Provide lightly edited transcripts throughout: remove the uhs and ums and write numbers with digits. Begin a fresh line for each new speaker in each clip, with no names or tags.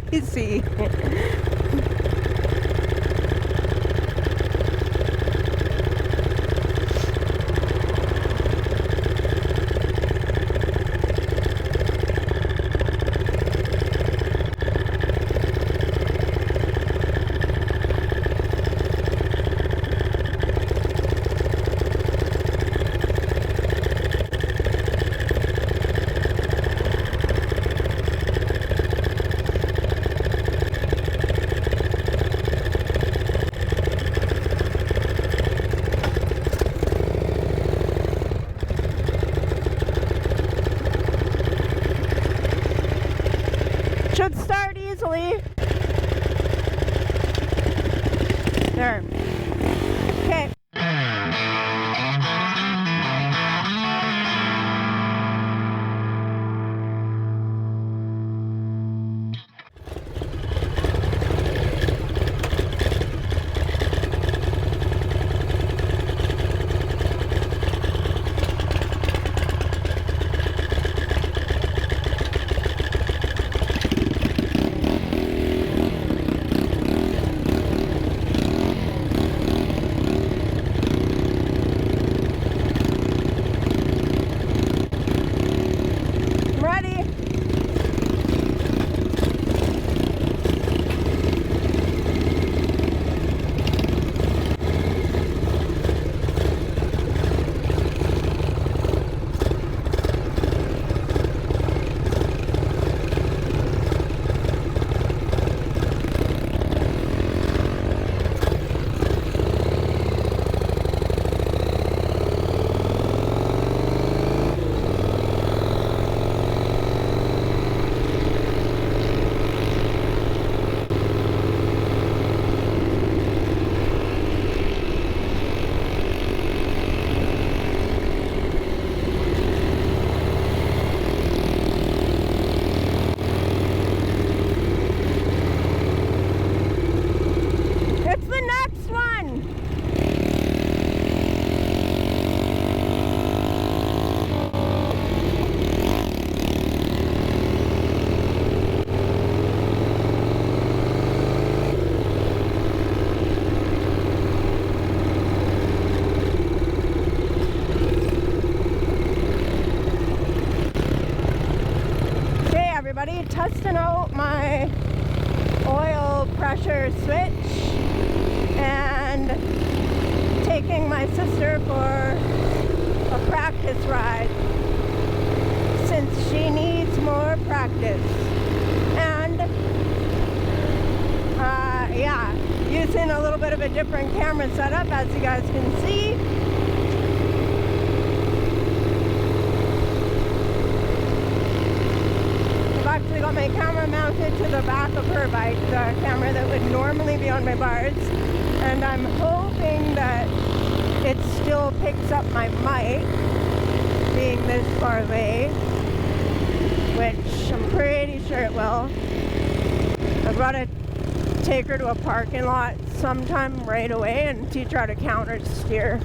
lazy. Should start easily. There. Okay. Testing out my oil pressure switch and taking my sister for a practice ride since she needs more practice. And yeah, using a little bit of a different camera setup, as you guys can see. Actually got my camera mounted to the back of her bike, the camera that would normally be on my bars, and I'm hoping that it still picks up my mic being this far away, which I'm pretty sure it will. I've got to take her to a parking lot sometime right away and teach her how to counter steer.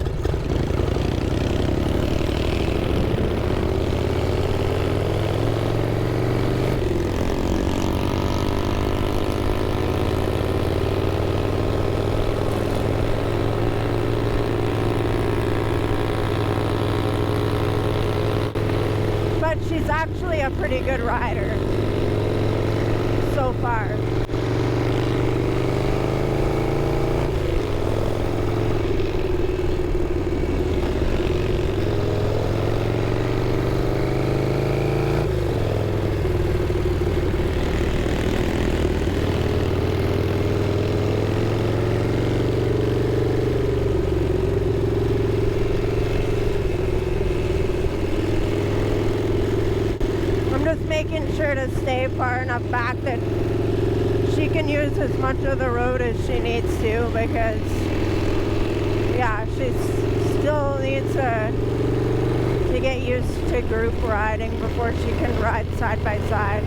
She's actually a pretty good rider so far. Making sure to stay far enough back that she can use as much of the road as she needs to, because yeah, she still needs to get used to group riding before she can ride side by side.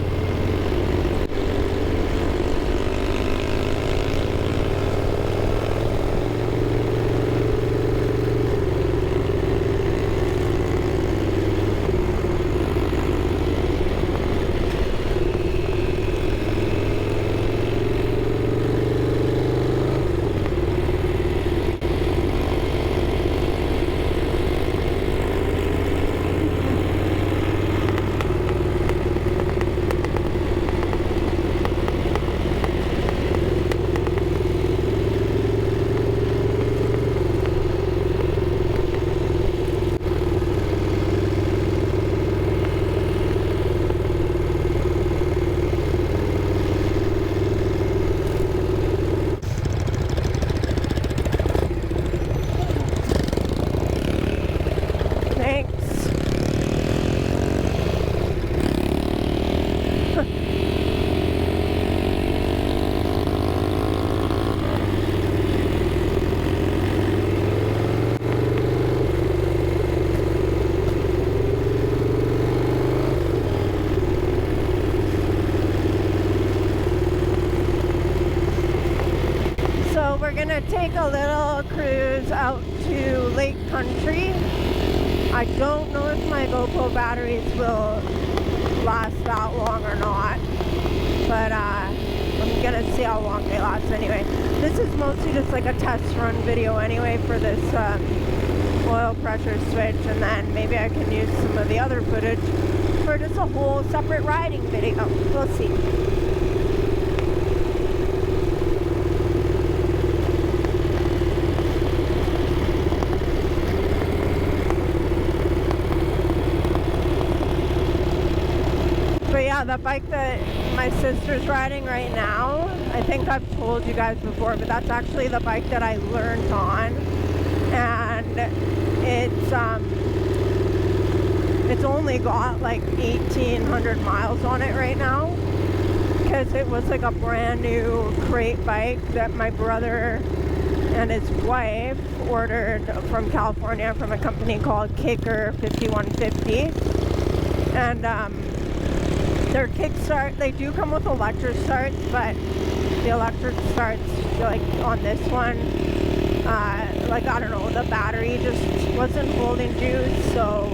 gonna take a little cruise out to Lake Country. I don't know if my GoPro batteries will last that long or not, but I'm gonna see how long they last anyway. This is mostly just like a test run video anyway for this oil pressure switch, and then maybe I can use some of the other footage for just a whole separate riding video. We'll see. But yeah, the bike that my sister's riding right now, I think I've told you guys before, but that's actually the bike that I learned on. And it's only got like 1,800 miles on it right now, because it was like a brand new crate bike that my brother and his wife ordered from California from a company called Kicker 5150. And their kickstart, they do come with electric starts, but the electric starts, like on this one, like, I don't know, the battery just wasn't holding juice, so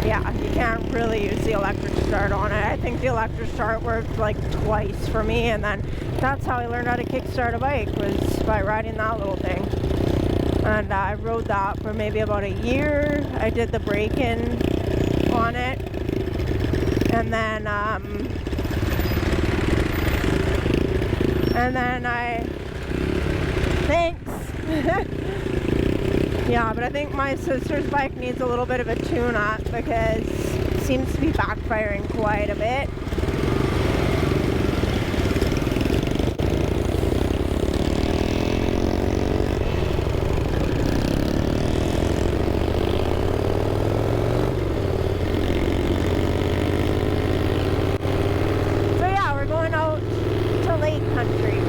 yeah, you can't really use the electric start on it. I think the electric start worked like twice for me, and then that's how I learned how to kickstart a bike, was by riding that little thing. And I rode that for maybe about a year. I did the break-in on it, and then thanks. Yeah, but I think my sister's bike needs a little bit of a tune-up because it seems to be backfiring quite a bit. So yeah, we're going out to Lake Country.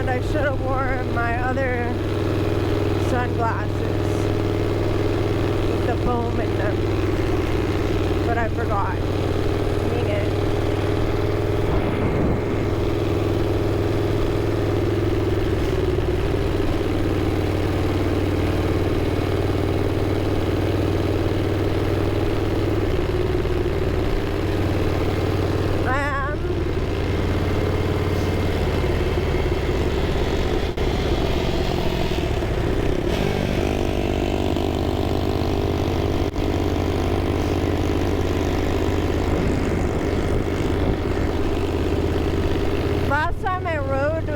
I should have worn my other sunglasses with the foam in them, but I forgot. Dang it.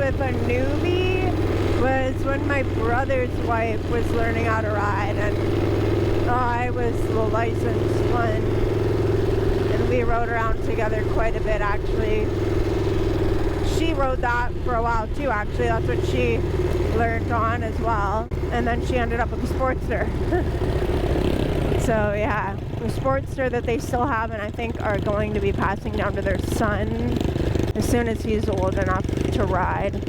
A newbie was when my brother's wife was learning how to ride, and I was the licensed one, and we rode around together quite a bit actually. She rode that for a while too, actually. That's what she learned on as well, and then she ended up with a Sportster. So yeah, the Sportster that they still have, and I think are going to be passing down to their son as soon as he's old enough to ride.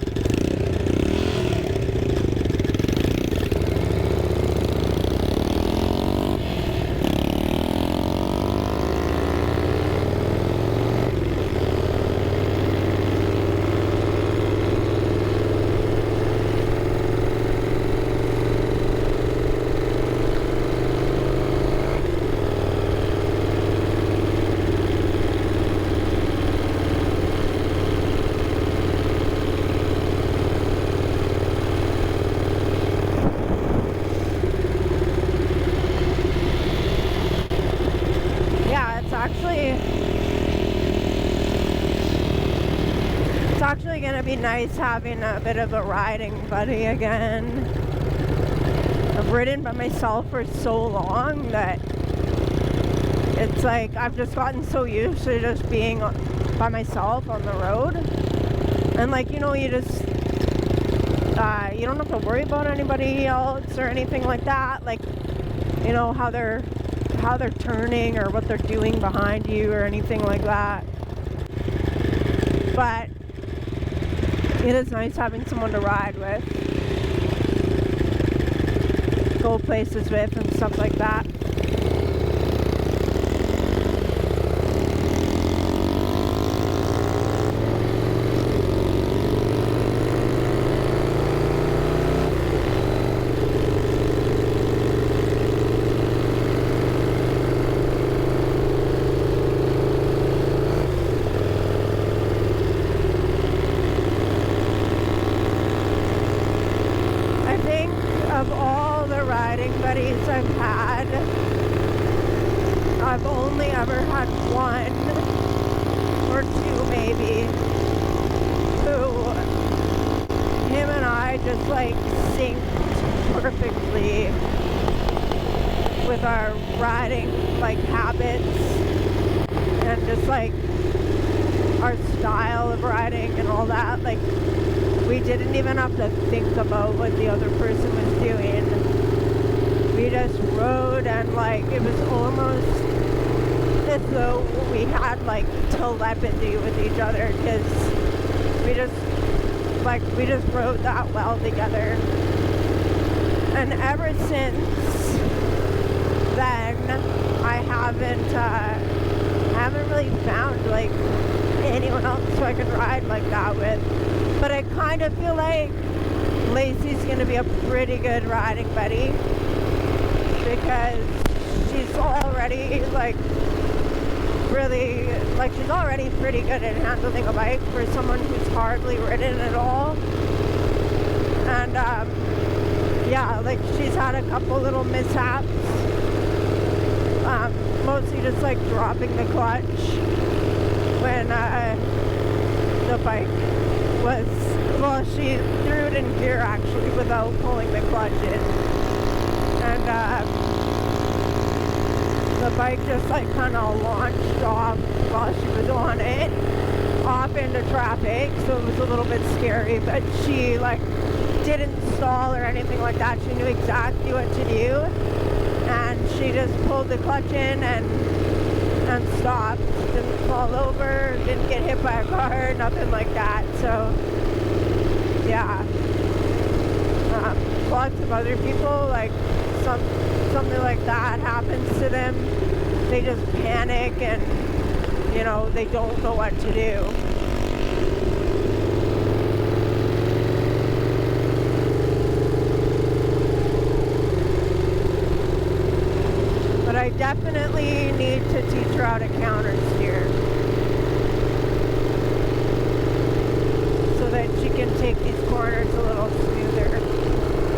It's actually going to be nice having a bit of a riding buddy again. I've ridden by myself for so long that it's like I've just gotten so used to just being by myself on the road. And like, you know, you just you don't have to worry about anybody else or anything like that. Like, you know, how they're turning or what they're doing behind you or anything like that. But it is nice having someone to ride with. go places with and stuff like that. Of all the riding buddies I've had, I've only ever had one or two maybe who, him and I just like synced perfectly with our riding like habits and just like our style of riding and all that. Like, we didn't even have to think about what the other person was doing. We just rode, and like it was almost as though we had like telepathy with each other, because we just rode that well together. And ever since then, I haven't really found like anyone else who I could ride like that with. But I kind of feel like Lacey's going to be a pretty good riding buddy, because she's already like really, like she's already pretty good at handling a bike for someone who's hardly ridden at all. And yeah, like she's had a couple little mishaps, mostly just like dropping the clutch when the bike was, well, she threw it in gear actually without pulling the clutch in, and the bike just like kind of launched off while she was on it, off into traffic, so it was a little bit scary, but she like didn't stall or anything like that. She knew exactly what to do, and she just pulled the clutch in and stopped. Didn't fall over, didn't get hit by a car, nothing like that. So yeah, lots of other people, like something like that happens to them, they just panic and, you know, they don't know what to do. But I definitely need to teach her how to counter steer, so that she can take these corners a little smoother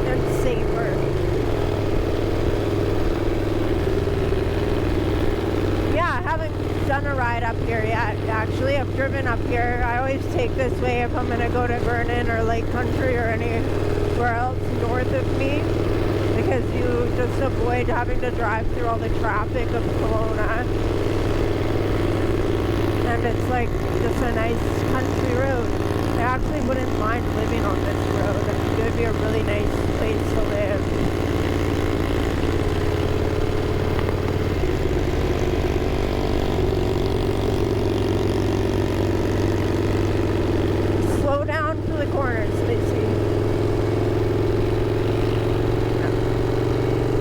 and safer. Yeah, I haven't done a ride up here yet, actually. I've driven up here. I always take this way if I'm going to go to Vernon or Lake Country or anywhere else north of me, because you just avoid having to drive through all the traffic of Kelowna. And it's like just a nice country road. I actually wouldn't mind living on this road. I think it would be a really nice place to live. Slow down for the corners, Lacey.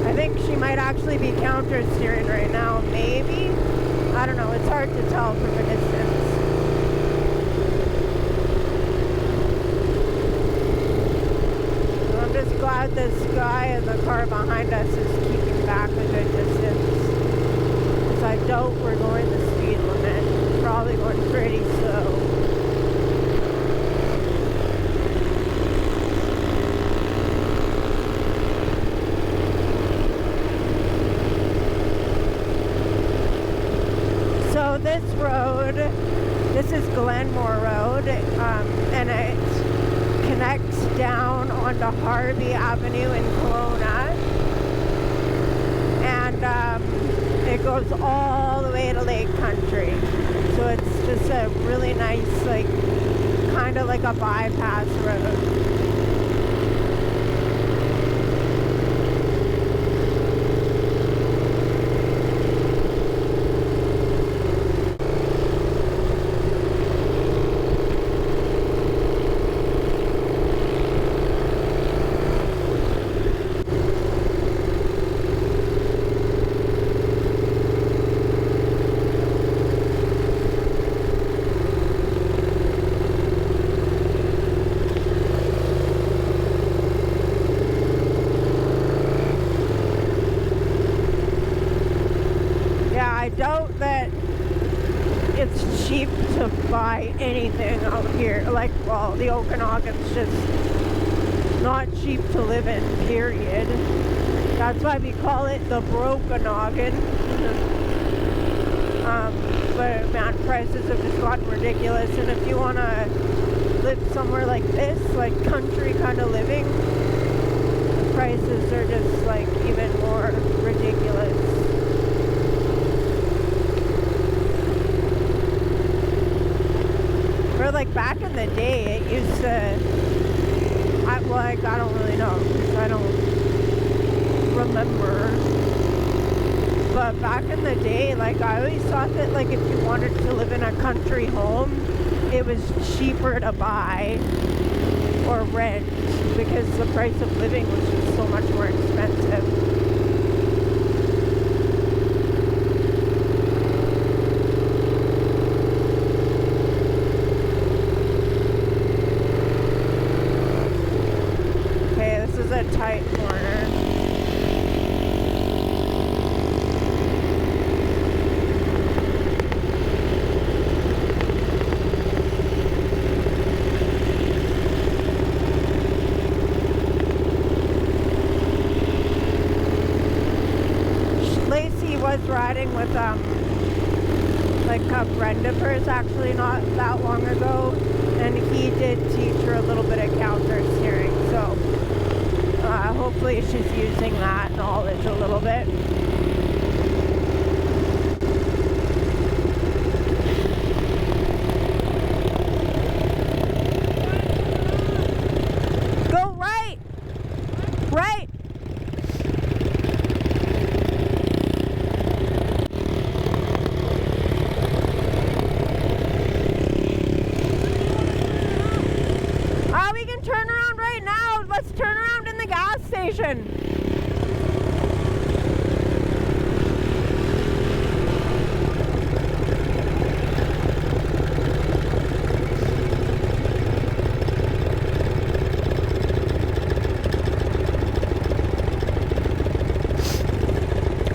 I think she might actually be counter steering right now, maybe? I don't know, it's hard to tell from a distance. I'm just glad this guy in the car behind us is keeping back a good distance, because I doubt we're going the speed limit. Probably going pretty slow. So this road, this is Glenmore Road, and it connects down onto Harvey Avenue in Kelowna, and it goes all the way to Lake Country. So it's just a really nice, like, kind of like a bypass road. anything out here. Like, well, the Okanagan's just not cheap to live in, period. That's why we call it the Brokanagan. But man, prices have just gotten ridiculous, and if you want to live somewhere like this, like country kind of living, the prices are just like even more ridiculous. Or like back in the day, it used to, I don't really know, because I don't remember. But back in the day, like I always thought that like if you wanted to live in a country home, it was cheaper to buy or rent because the price of living was just so much more expensive. Okay, this is a tight corner. Riding with like a friend of hers actually not that long ago, and he did teach her a little bit of counter steering, so hopefully she's using that knowledge a little bit. Go right! Right! Station.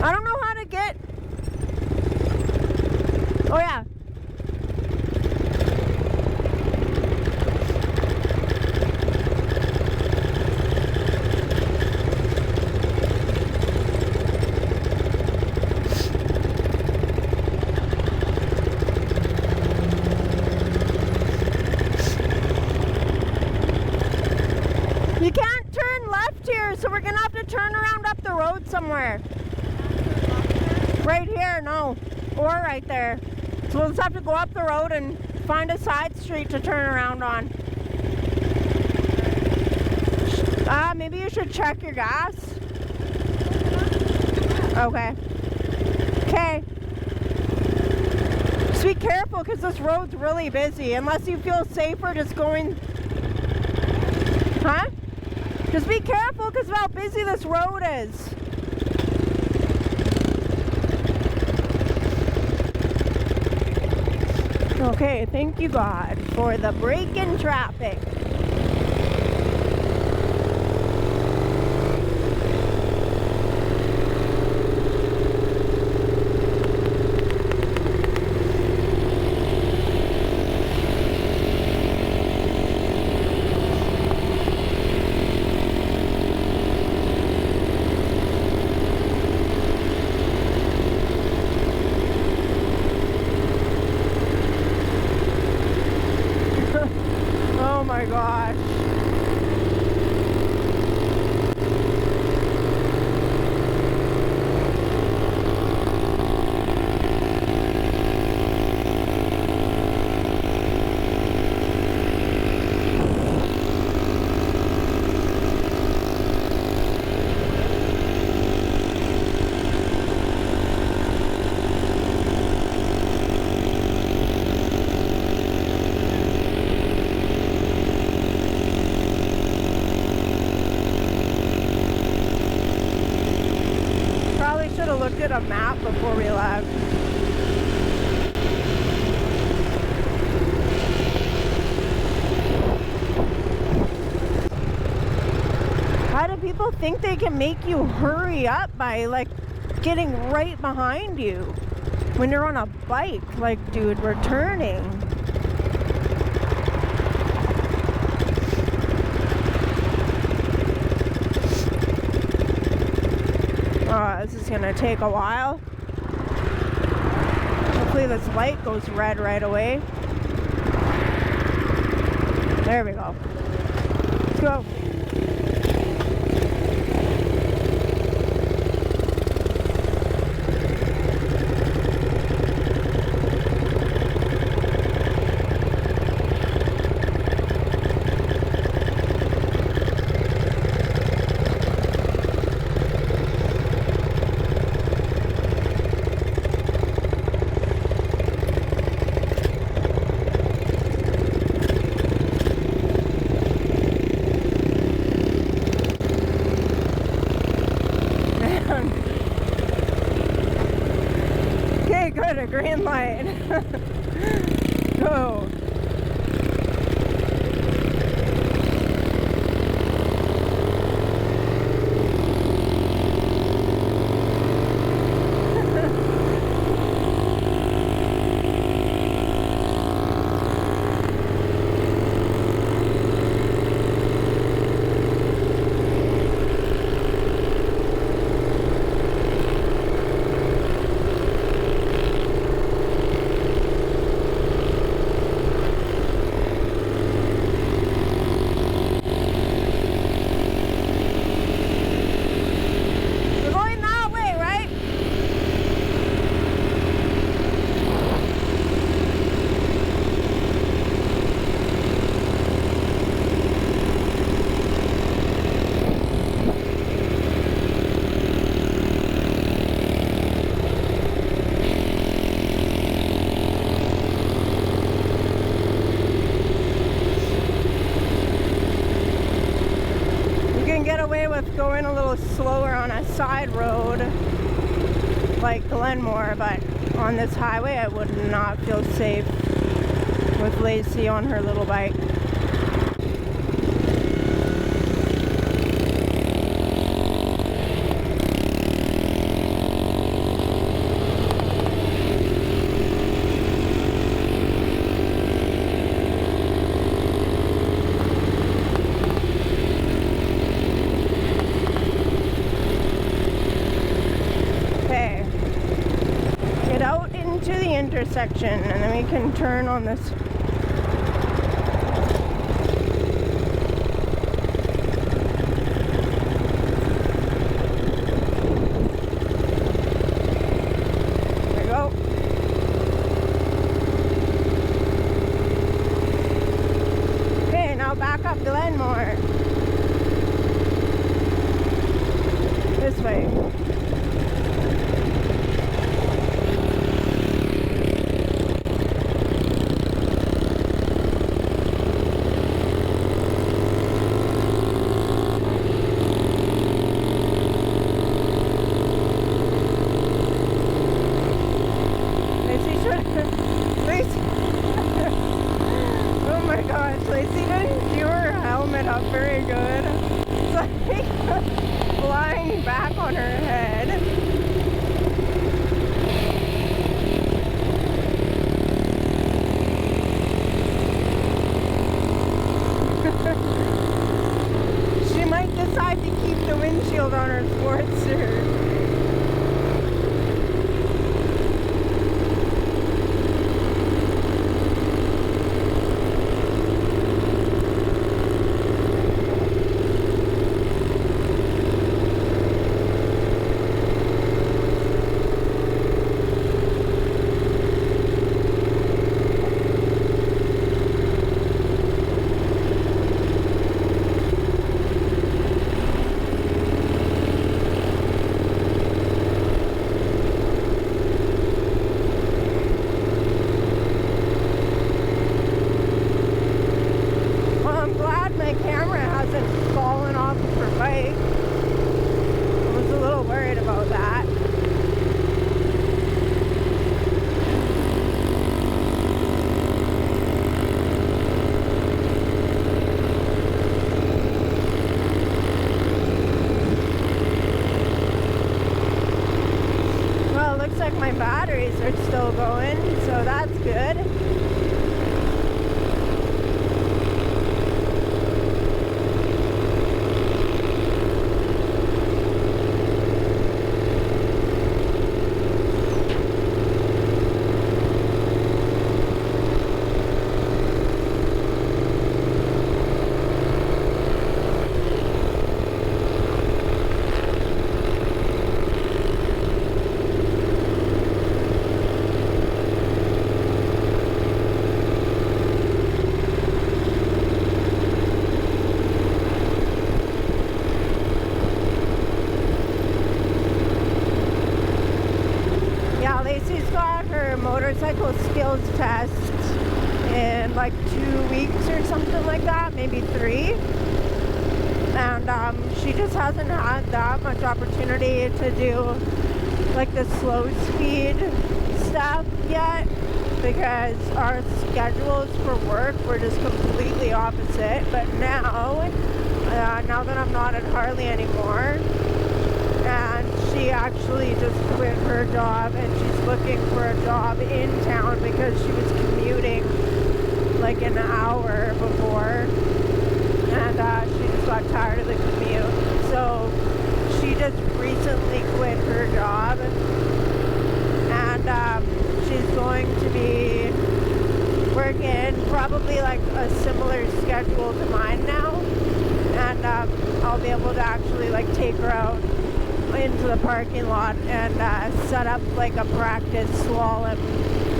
I don't know how to get. Oh yeah. You can't turn left here, so we're gonna have to turn around up the road somewhere. Right here, no. Or right there. So we'll just have to go up the road and find a side street to turn around on. Maybe you should check your gas. Okay. Okay. Just be careful because this road's really busy. Unless you feel safer just going... Huh? Just be careful because of how busy this road is. Okay, thank you God for the break in traffic. Oh my gosh. Looked at a map before we left. How do people think they can make you hurry up by like getting right behind you when you're on a bike? Like, dude, we're turning. just gonna take a while. Hopefully this light goes red right away. There we go. Let's go. Okay, good, a green light. Go. With going a little slower on a side road like Glenmore, but on this highway I would not feel safe with Lacey on her little bike. To the intersection, and then we can turn on this. There we go. Okay, now back up Glenmore. This way. Lacey didn't do her helmet up very good. It's like flying back on her head. She might decide to keep the windshield on her Sportster. My batteries are still going, so that's good. motorcycle skills test in like 2 weeks or something like that, maybe 3. And she just hasn't had that much opportunity to do like the slow speed stuff yet, because our schedules for work were just completely opposite. But now that I'm not at Harley anymore, and she actually just quit her job and she's looking for a job in town because she was commuting like an hour before, and she just got tired of the commute. So she just recently quit her job, and she's going to be working probably like a similar schedule to mine now, and I'll be able to actually like take her out into the parking lot and set up like a practice slalom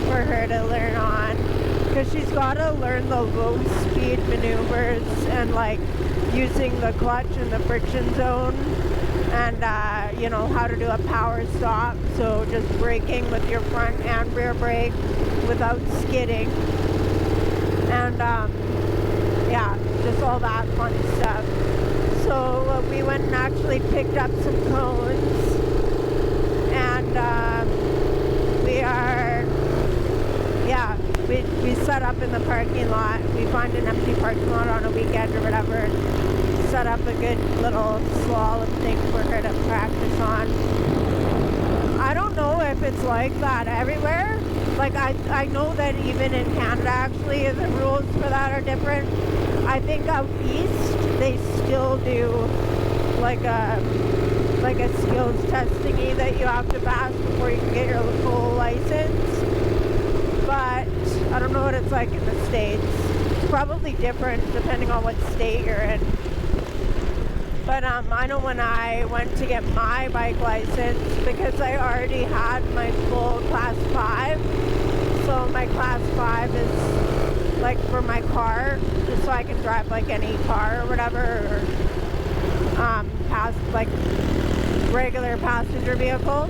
for her to learn on, because she's got to learn the low speed maneuvers and like using the clutch in the friction zone, and you know, how to do a power stop, so just braking with your front and rear brake without skidding, and yeah, just all that fun stuff. So we went and actually picked up some cones, and we set up in the parking lot. We find an empty parking lot on a weekend or whatever, and set up a good little slalom thing for her to practice on. I don't know if it's like that everywhere. Like I know that even in Canada, actually, the rules for that are different. I think out east they still do like a skills testing that you have to pass before you can get your full license. But I don't know what it's like in the States. It's probably different depending on what state you're in. But I know when I went to get my bike license, because I already had my full class 5, so my class 5 is like for my car, just so I can drive like any car or whatever, or like regular passenger vehicle.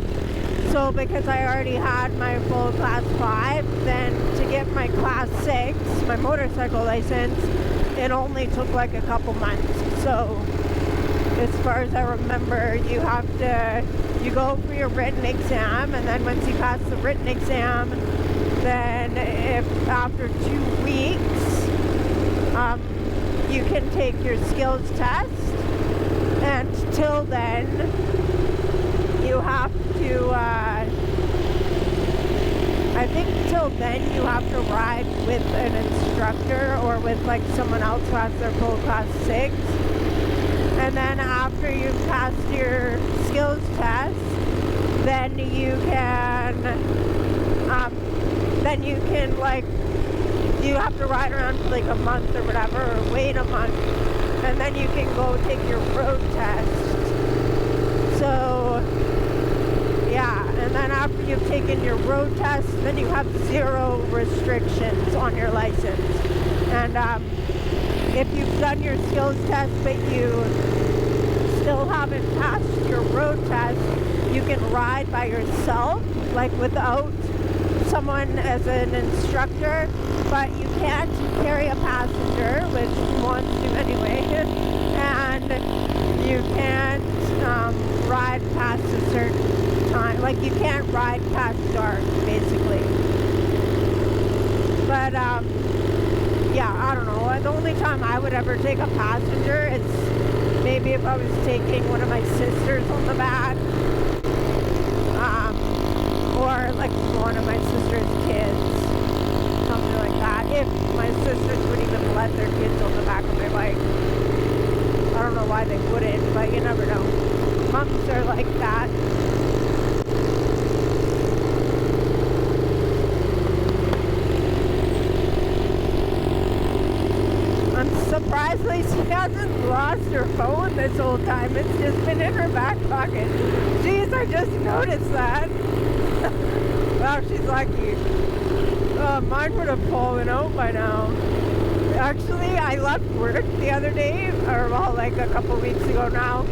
So because I already had my full class 5, then to get my class 6, my motorcycle license, it only took like a couple months. So as far as I remember, you go for your written exam, and then once you pass the written exam, then if after 2 weeks, you can take your skills test, and till then, you have to, I think till then you have to ride with an instructor or with like someone else who has their full class 6. And then after you've passed your skills test, then you can like, you have to ride around for like a month or whatever, or wait a month, and then you can go take your road test. So yeah, and then after you've taken your road test, then you have 0 restrictions on your license. And if you've done your skills test but you still haven't passed your road test, you can ride by yourself, like without someone as an instructor, but you can't carry a passenger, which you want to do anyway, and you can't ride past a certain time. Like, you can't ride past dark, basically. But yeah, I don't know. The only time I would ever take a passenger is maybe if I was taking one of my sisters on the back, or like one of my sister's kids, something like that. If my sisters would even let their kids on the back of my bike. I don't know why they wouldn't, but you never know. Moms are like that. Surprisingly, she hasn't lost her phone this whole time. It's just been in her back pocket. Jeez, I just noticed that. Wow, she's lucky. Mine would have fallen out by now. Actually, I left work the other day, or well, like a couple weeks ago now,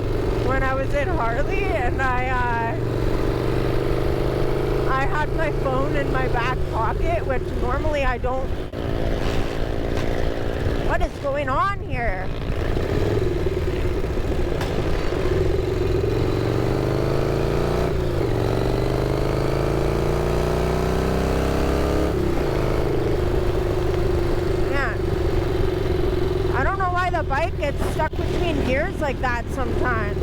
when I was in Harley, and I I had my phone in my back pocket, which normally I don't. What is going on here? Man, I don't know why the bike gets stuck between gears like that sometimes.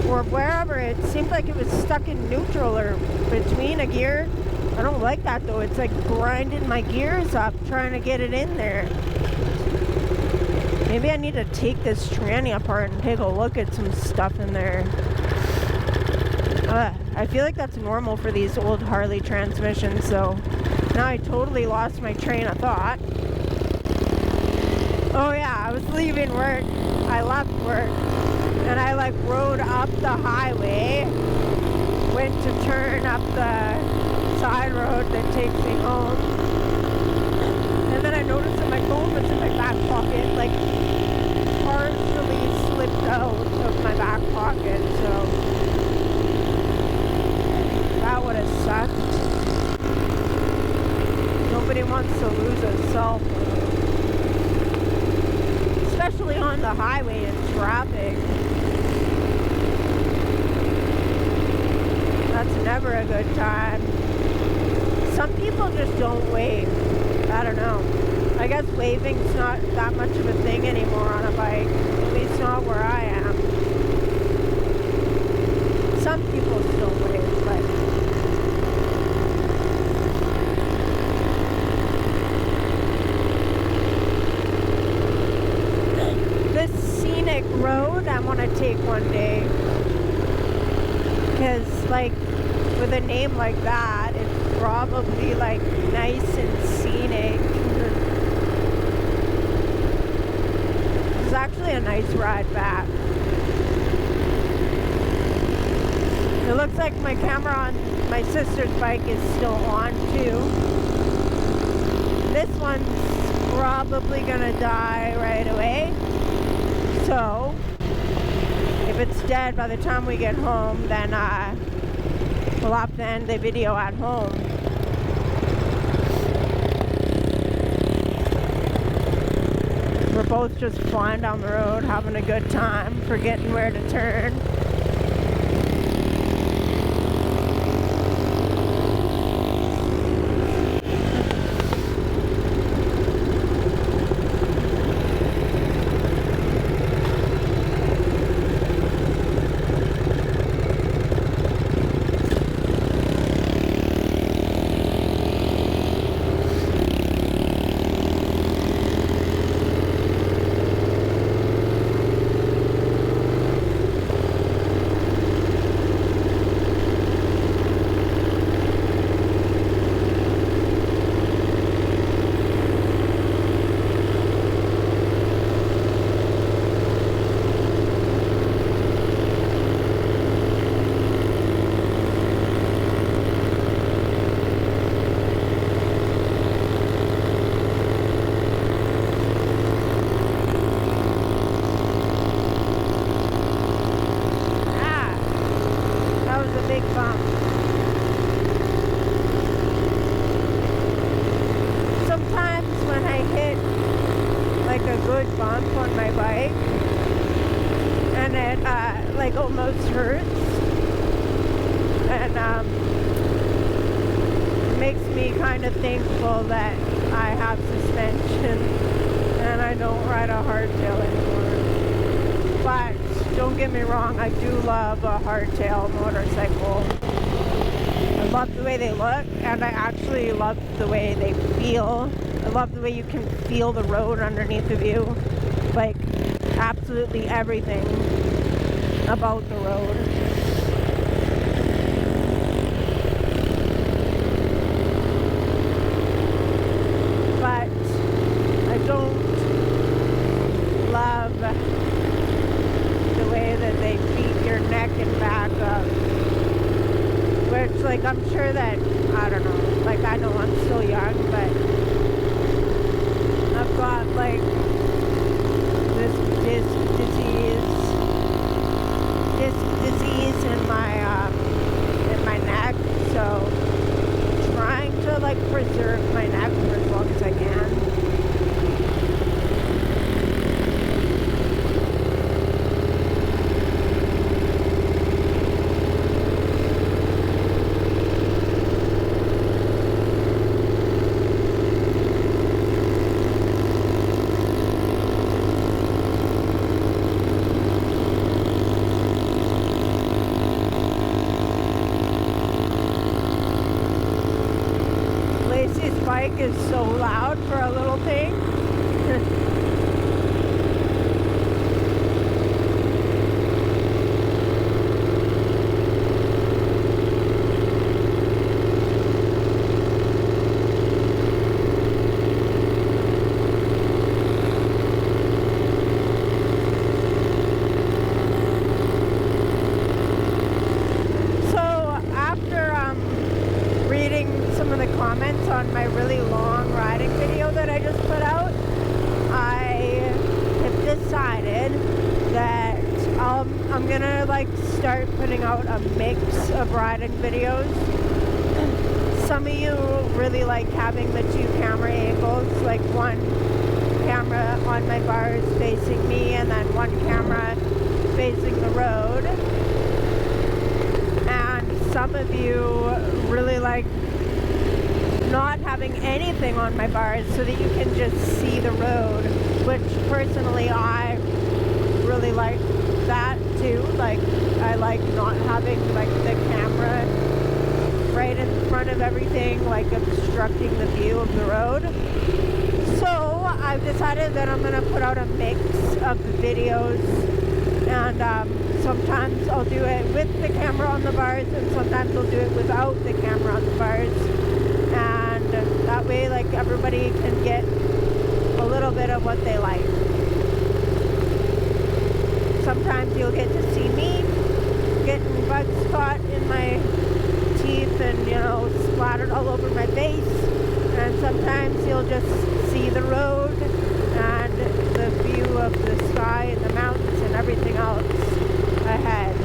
Or wherever, it seemed like it was stuck in neutral or between a gear. I don't like that though. It's like grinding my gears up trying to get it in there. Maybe I need to take this tranny apart and take a look at some stuff in there. I feel like that's normal for these old Harley transmissions, so now I totally lost my train of thought. Oh yeah, I was leaving work. I left work and I like rode up the highway, went to turn up the side road that takes me home, and then I noticed that my phone was in my back pocket, like partially slipped out of my back pocket, so that would have sucked. Nobody wants to lose a cell phone, especially on the highway in traffic. That's never a good time. Some people just don't wave. I don't know. I guess waving's not that much of a thing anymore on a bike. At least not where I am. Some people still wave, but this scenic road I want to take one day. Because, like, with a name like that, it's probably, like, nice and scenic. It's actually a nice ride back. It looks like my camera on my sister's bike is still on, too. This one's probably gonna die right away. So if it's dead by the time we get home, then we'll have to end the video at home. We're both just flying down the road, having a good time, forgetting where to turn. Like almost hurts, and it makes me kind of thankful that I have suspension and I don't ride a hardtail anymore. But don't get me wrong, I do love a hardtail motorcycle. I love the way they look, and I actually love the way they feel. I love the way you can feel the road underneath of you, like absolutely everything about the road. But I don't love the way that they beat your neck and back up. Which, like, I'm sure that, I don't know, like, I know I'm still young, but I've got, like, this disc disease in my neck, so bike is so loud for a little thing.
Comments on my really long riding video that I just put out, I have decided that I'm gonna like start putting out a mix of riding videos. Some of you really like having the two camera angles, like one camera on my bars facing me and then one camera facing the road. And some of you really like not having anything on my bars so that you can just see the road, which personally I really like that too. Like I like not having like the camera right in front of everything, like obstructing the view of the road. So I've decided that I'm gonna put out a mix of the videos, and sometimes I'll do it with the camera on the bars and sometimes I'll do it without the camera on the bars. And that way, like, everybody can get a little bit of what they like. Sometimes you'll get to see me getting bugs caught in my teeth and, you know, splattered all over my face. And sometimes you'll just see the road and the view of the sky and the mountains and everything else ahead.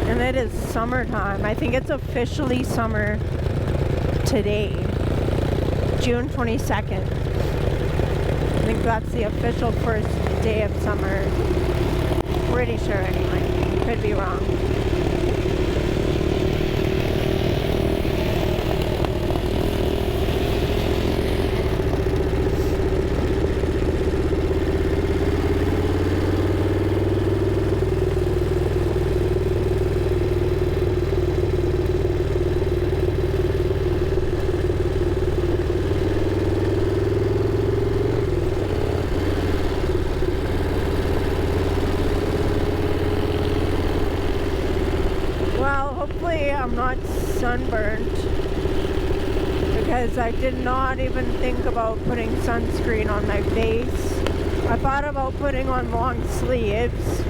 And it is summertime. I think it's officially summer today, June 22nd. I think that's the official first day of summer. Pretty sure anyway. Could be wrong. I'm not sunburned because I did not even think about putting sunscreen on my face. I thought about putting on long sleeves,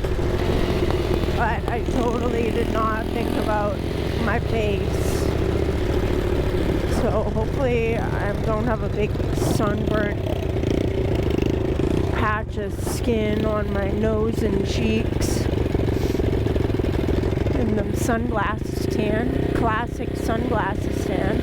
but I totally did not think about my face. So hopefully I don't have a big sunburnt patch of skin on my nose and cheeks. And the sunglasses tan, classic sunglasses tan.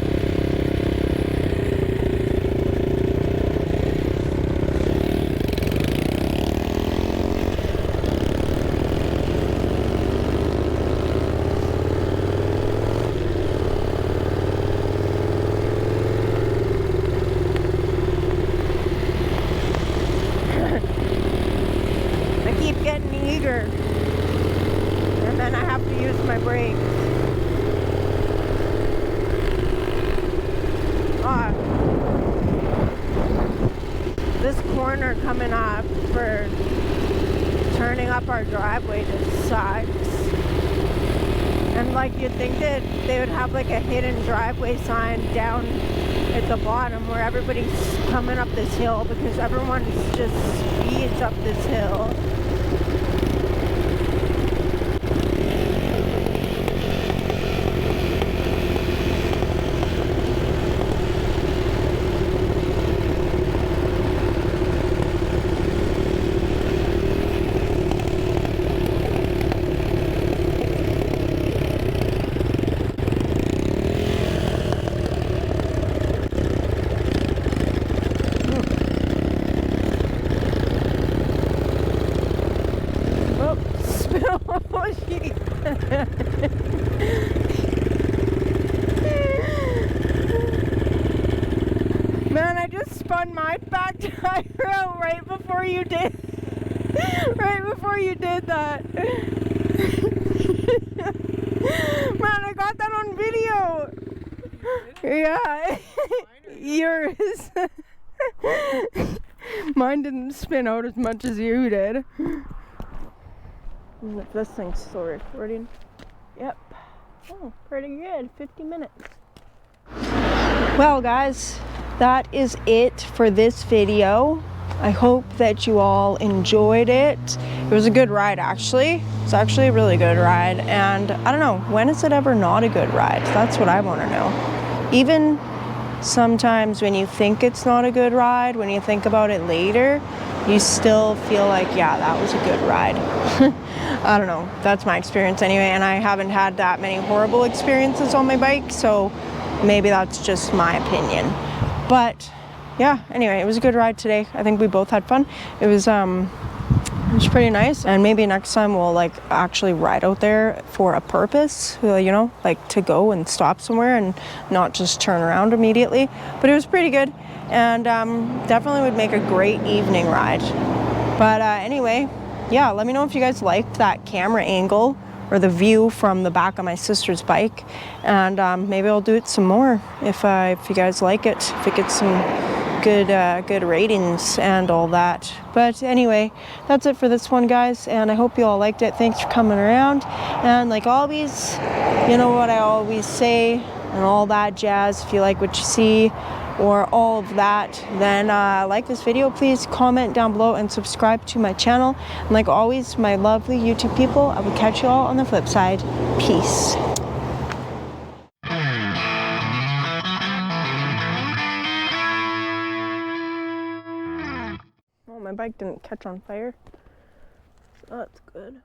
I keep getting eager. And then I have to use my brakes. This corner coming up for turning up our driveway just sucks. And like you'd think that they would have like a hidden driveway sign down at the bottom where everybody's coming up this hill, because everyone just speeds up this hill. Man, I just spun my back tire out right before you did that.
Man, I got that on video. Yeah. Yours. Mine didn't spin out as much as you did. If this thing's still recording. Yep. Oh, pretty good. 50 minutes. Well, guys, that is it for this video. I hope that you all enjoyed it. It was a good ride, actually. It's actually a really good ride. And I don't know, when is it ever not a good ride? That's what I want to know. Even sometimes when you think it's not a good ride, when you think about it later, you still feel like, yeah, that was a good ride. I don't know, that's my experience anyway, and I haven't had that many horrible experiences on my bike, so maybe that's just my opinion. But yeah, anyway, it was a good ride today. I think we both had fun. It was pretty nice, and maybe next time we'll like actually ride out there for a purpose, you know, like to go and stop somewhere and not just turn around immediately. But it was pretty good, and definitely would make a great evening ride. But anyway, yeah, let me know if you guys liked that camera angle or the view from the back of my sister's bike, and maybe I'll do it some more if you guys like it, if it gets some good ratings and all that. But anyway, that's it for this one, guys, and I hope you all liked it. Thanks for coming around, and like always, you know what I always say and all that jazz. If you like what you see or all of that, then like this video, please comment down below and subscribe to my channel. And like always, my lovely YouTube people, I will catch you all on the flip side. Peace. Oh, my bike didn't catch on fire. That's good.